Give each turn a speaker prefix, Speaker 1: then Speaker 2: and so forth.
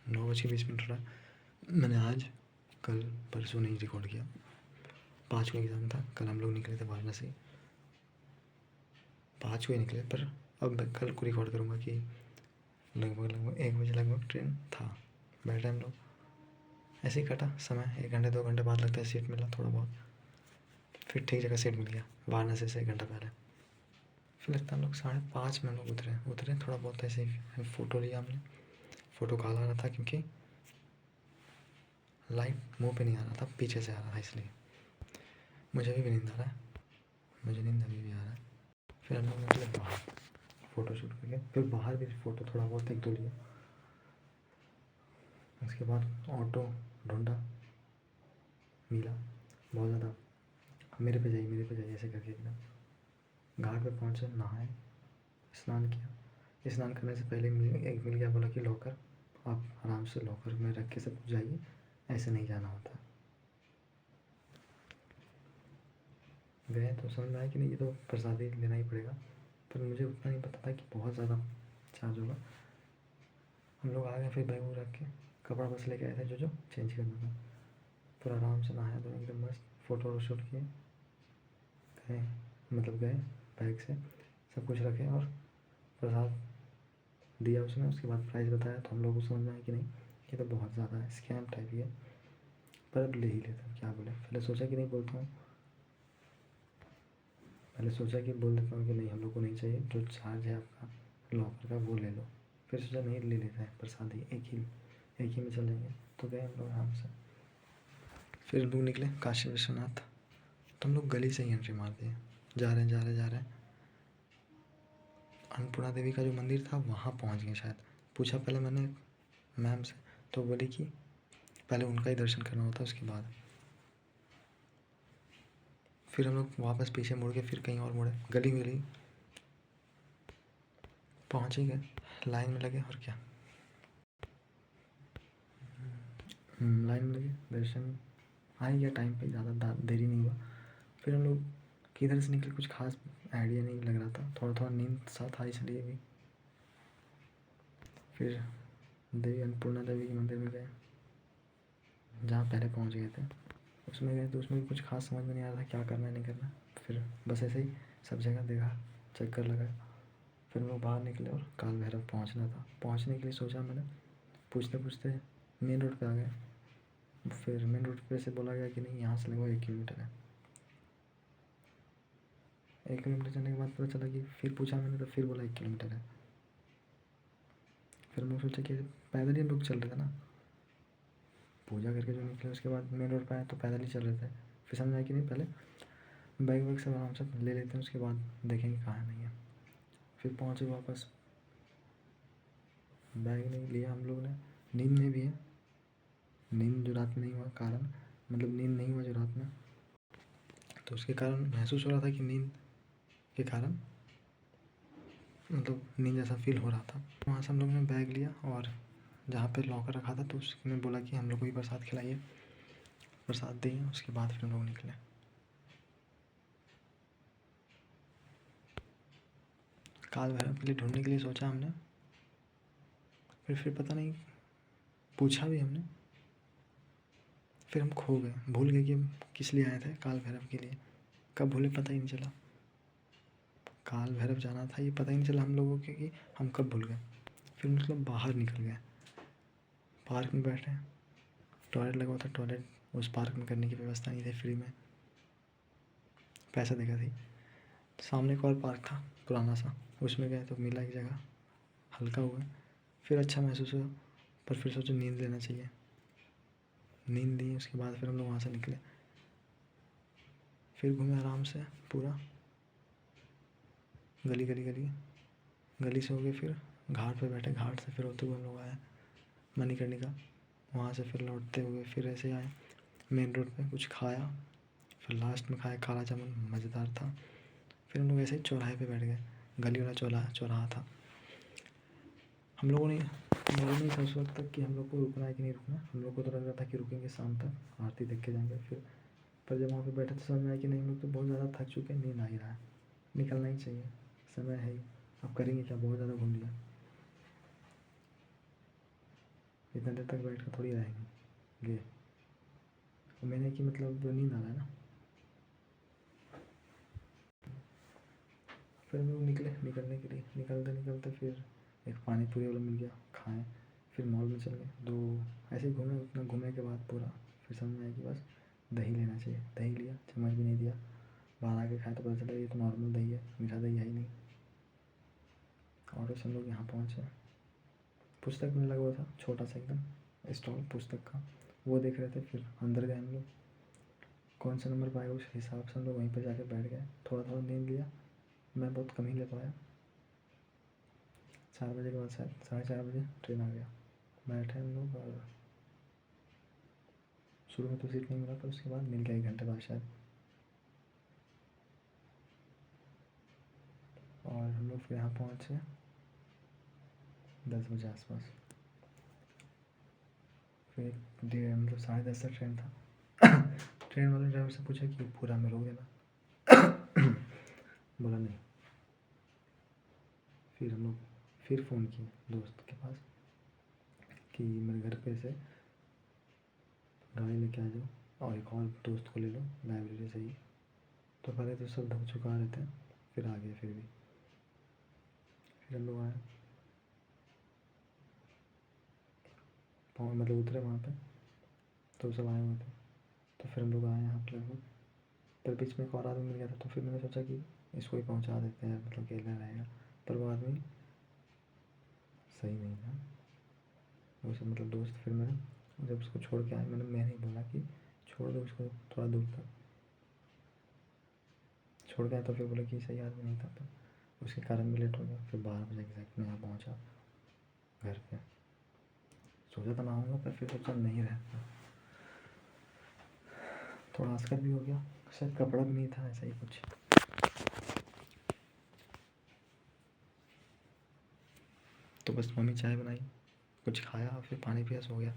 Speaker 1: 9:20 हो रहा है। मैंने आज कल परसों नहीं रिकॉर्ड किया। 5 को एग्ज़ाम था। कल हम लोग निकले थे वाराणसी। 5 को ही निकले, पर अब मैं कल को रिकॉर्ड करूँगा कि लगभग 1 बजे लगभग ट्रेन था। बैठे हम लोग, ऐसे ही कटा समय। 1 घंटे 2 घंटे बाद लगता है सीट मिला थोड़ा बहुत। फिर ठीक जगह सीट मिल गया वाराणसी से 1 घंटा पहले। फिर लगता है हम लोग 5:30 में हम लोग उतरे थोड़ा बहुत ऐसे ही फ़ोटो लिया हमने। फ़ोटो काला आ रहा था क्योंकि लाइट मुँह पे नहीं आ रहा था, पीछे से आ रहा था, इसलिए। मुझे अभी भी नींद आ रहा है, मुझे नींद अभी भी आ रहा है। फिर हम लोग निकले बाहर फ़ोटो शूट करके। फिर बाहर भी फ़ोटो थोड़ा बहुत 1-2 लिया। उसके बाद ऑटो ढूंढा, मिला बहुत ज़्यादा। मेरे पे जाइए ऐसे करके एकदम। घाट पे पहुँचे, नहाए, स्नान किया। स्नान करने से पहले एक मिल गया, बोला कि लॉकर आप आराम से लॉकर में रख के सब कुछ जाइए, ऐसे नहीं जाना होता। गए तो समझ में आया कि नहीं, ये तो प्रसादी लेना ही पड़ेगा, पर मुझे उतना नहीं पता था कि बहुत ज़्यादा चार्ज होगा। हम लोग आ गए, फिर बैग वैग रख के कपड़ा बस लेके आए थे जो चेंज करना था। फिर आराम से नहाया तो एकदम मस्त फ़ोटो शूट किए। गए बैग से सब कुछ रखे और प्रसाद दिया उसने। उसके बाद प्राइस बताया तो हम लोग को समझ में आया कि नहीं, ये तो बहुत ज़्यादा है, स्कैम टाइप ही है, पर अब ले ही लेते हैं, क्या बोले। पहले सोचा कि नहीं बोलता हूँ, पहले सोचा कि बोल देता हूँ कि नहीं, हम लोग को नहीं चाहिए, जो चार्ज है आपका लॉकर का वो ले लो। फिर सोचा नहीं, ले लेते हैं प्रसादी, एक ही में चल जाएंगे। तो गए हम लोग आराम से। फिर हम लोग निकले काशी विश्वनाथ। तो हम लोग गली से ही एंट्री मार दिए। जा रहे हैं। अन्नपूर्णा देवी का जो मंदिर था वहाँ पहुँच गए शायद। पूछा पहले मैंने मैम से, तो बोली कि पहले उनका ही दर्शन करना होता है, उसके बाद। फिर हम लोग वापस पीछे मुड़ के फिर कहीं और मुड़े, गली पहुँच ही गए। लाइन में लगे और क्या, लाइन में लगे, दर्शन आ ही गया टाइम पे, ज़्यादा देरी नहीं हुआ। फिर हम लोग किधर से निकले कुछ खास आइडिया नहीं लग रहा था, थोड़ा नींद सा था इसलिए भी। फिर देवी अन्नपूर्णा देवी के मंदिर में गए, जहाँ पहले पहुँच गए थे। उसमें गए तो उसमें भी कुछ खास समझ में नहीं आ रहा था क्या करना है नहीं करना। फिर बस ऐसे ही सब जगह देखा, चक्कर लगाया। फिर हम लोग बाहर निकले और काल भैरव पहुँचना था। पहुँचने के लिए सोचा मैंने, पूछते पूछते मेन रोड पे आ गए। फिर मेन रोड पे से बोला गया कि नहीं, यहाँ से लगभग 1 किलोमीटर है। 1 किलोमीटर जाने के बाद पता चला कि, फिर पूछा मैंने तो फिर बोला 1 किलोमीटर है। फिर मैं सोचा कि पैदल ही हम लोग चल रहे थे ना, पूजा करके जो निकले उसके बाद मेन रोड पे आए तो पैदल ही चल रहे थे। फिर समझ आया कि नहीं, पहले बैग वैग सब आराम से ले लेते हैं, उसके बाद देखेंगे कहाँ नहीं है। फिर पहुँचे वापस, बैग नहीं लिया हम लोग ने। नींद में भी है, नींद जो रात में नहीं हुआ कारण, मतलब नींद नहीं हुआ जो रात में, तो उसके कारण महसूस हो रहा था कि नींद के कारण मतलब नींद जैसा फील हो रहा था। वहाँ से हम लोग ने बैग लिया और जहाँ पे लॉकर रखा था तो उसने बोला कि हम लोग को ही प्रसाद खिलाइए। प्रसाद दिए, उसके बाद फिर हम लोग निकले। काल भैरव के लिए ढूंढने के लिए सोचा हमने, फिर पता नहीं, पूछा भी हमने। फिर हम खो गए, भूल गए कि हम किस लिए आए थे, काल भैरव के लिए। कब भूले पता ही नहीं चला। काल भैरव जाना था ये पता ही नहीं चला हम लोगों को कि हम कब भूल गए। फिर मतलब बाहर निकल गए, पार्क में बैठे, टॉयलेट लगा हुआ था, टॉयलेट उस पार्क में करने की व्यवस्था नहीं थी फ्री में, पैसा देगा थी। सामने एक और पार्क था पुराना सा, उसमें गए तो मिला एक जगह, हल्का हुआ, फिर अच्छा महसूस हुआ। पर फिर सोचा नींद लेना चाहिए, नींद ली। उसके बाद फिर हम लोग वहाँ से निकले, फिर घूमे आराम से पूरा गली से हो गए। फिर घाट पे बैठे, घाट से फिर होते हुए हम लोग आए मणिकर्णिका। वहाँ से फिर लौटते हुए फिर ऐसे आए मेन रोड पे, कुछ खाया। फिर लास्ट में खाया काला जामुन, मज़ेदार था। फिर हम लोग ऐसे ही चौराहे पे बैठ गए, गली वाला चौराहा था। हम लोगों ने मालूम नहीं था उस वक्त तक कि हम लोग को रुकना है कि नहीं रुकना। हम लोग को तो लग रहा था कि रुकेंगे शाम तक, आरती देख के जाएंगे। फिर पर जब वहाँ पे बैठे तो समझ में आया कि नहीं, हम लोग तो बहुत ज़्यादा थक चुके हैं, नींद आ ही रहा है, निकलना ही चाहिए, समय है ही, अब करेंगे क्या, बहुत ज़्यादा घूम लिया। इतना देर तक बैठ कर थोड़ी रहेंगे। मैंने कि मतलब नींद आ रहा है ना। फिर हम लोग निकलने के लिए निकलते निकलते फिर एक पानी पूरी वाला मिल गया, खाएँ। फिर मॉल में चल गए। दो ऐसे ही घूमे, उतना घूमने के बाद पूरा फिर समझ में आया कि बस दही लेना चाहिए। दही लिया, चम्मच भी नहीं दिया। बाहर आके खाए तो पता चला ये तो नॉर्मल दही है, मीठा दही है ही नहीं। ऑटो से हम लोग यहाँ पहुँचे। पुस्तक में लगा हुआ था छोटा सा एकदम स्टॉल पुस्तक का, वो देख रहे थे। फिर अंदर गए हम लोग, कौन सा नंबर पाएगा उस हिसाब से हम लोग वहीं पर जाके बैठ गए। थोड़ा थोड़ा नींद लिया, मैं बहुत कम ही ले पाया। 4 बजे के बाद शायद 4:30 बजे ट्रेन आ गया। बैठे हम लोग और शुरू में तो सीट नहीं मिला, पर उसके बाद मिल गया 1 घंटे बाद शायद। और हम लोग फिर यहाँ पहुँचे 10 बजे आसपास। फिर 10:30 से ट्रेन था। ट्रेन वाले ड्राइवर से पूछा कि पूरा में रोक देना। बोला नहीं। फिर हम लोग फिर फ़ोन किए दोस्त के पास कि मेरे घर पे से गाड़ी लेके आ जाओ और एक और दोस्त को ले लो लाइब्रेरी से ही। तो पहले तो सब ढक चुका रहते हैं, फिर आ गए। फिर भी फिर हम लोग आए, मतलब उतरे वहाँ पे तो सब आए हुए थे। तो फिर हम लोग आए यहाँ पर लगभग, पर बीच में एक और आदमी मिल गया था। तो फिर मैंने सोचा कि इसको ही पहुँचा देते हैं, मतलब अकेला रहेगा। पर वो आदमी सही नहीं था, वो सब मतलब दोस्त। फिर मैंने जब उसको छोड़ के आया, मैंने ही बोला कि छोड़ दो उसको थोड़ा दूर तक। छोड़ गया तो फिर बोला कि सही आदमी नहीं था, तो उसके कारण भी लेट हो गया। फिर 12 बजे एग्जैक्ट मैं यहाँ पहुँचा घर पे। सोचा तो ना आऊँगा, पर फिर सोचा नहीं रहता। थोड़ा आस्कर भी हो गया, शायद कपड़ा भी नहीं था, ऐसा ही कुछ। तो बस मम्मी चाय बनाई, कुछ खाया और फिर पानी पिया, सो गया।